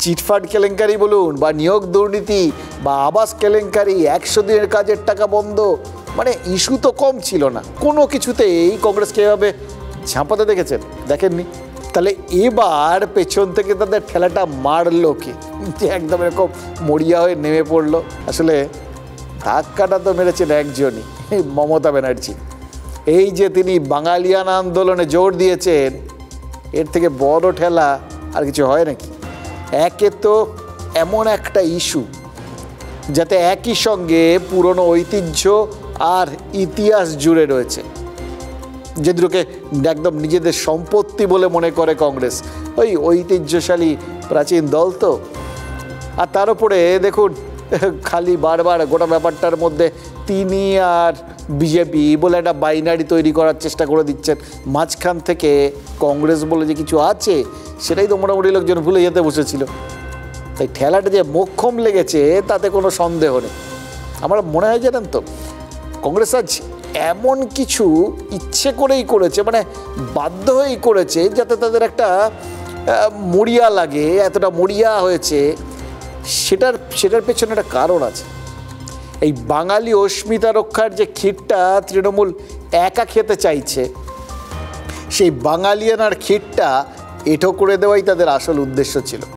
Chit fund কেলেঙ্কারি বলুন বা নিয়োগ দুর্নীতি বা আবাস কেলেঙ্কারি, 100 দিনের কাজের টাকা বন্ধ, মানে ইস্যু তো কম ছিল না। কোনো কিছুতেই কংগ্রেসকে এভাবে ঝাঁপাতে দেখেছেন? দেখেননি। তাহলে এবার পেছন থেকে তাদের ঠেলাটা মারলো কি, যে একদম এরকম মরিয়া হয়ে নেমে পড়লো? আসলে ধাক্কাটা তো মেরেছেন একজনই, মমতা ব্যানার্জি। এই যে তিনি বাঙালিয়ান আন্দোলনে জোর দিয়েছেন, এর থেকে বড় ঠেলা আর কিছু হয় নাকি? একে তো এমন একটা ইস্যু যাতে একই সঙ্গে পুরনো ঐতিহ্য আর ইতিহাস জুড়ে রয়েছে, যে দুটোকে একদম নিজেদের সম্পত্তি বলে মনে করে কংগ্রেস, ওই ঐতিহ্যশালী প্রাচীন দল তো। আর তার উপরে দেখুন, খালি বারবার গোটা ব্যাপারটার মধ্যে তিনি আর বিজেপি বলে একটা বাইনারি তৈরি করার চেষ্টা করে দিচ্ছেন। মাঝখান থেকে কংগ্রেস বলে যে কিছু আছে, সেটাই তো মোটামুটি লোকজন ভুলে যেতে বসেছিল। তাই ঠেলাটা যে মোক্ষম লেগেছে তাতে কোনো সন্দেহ নেই। আমার মনে হয় জানেন তো, কংগ্রেস আজ এমন কিছু ইচ্ছে করেই করেছে, মানে বাধ্য হয়েই করেছে, যাতে তাদের একটা মরিয়া লাগে, এতটা মরিয়া হয়েছে। সেটার পেছনে একটা কারণ আছে। এই বাঙালি অস্মিতা রক্ষার যে ক্ষীরটা তৃণমূল একা খেতে চাইছে, সেই বাঙালিয়ানার ক্ষীরটা এঁটো করে দেওয়াই তাদের আসল উদ্দেশ্য ছিল।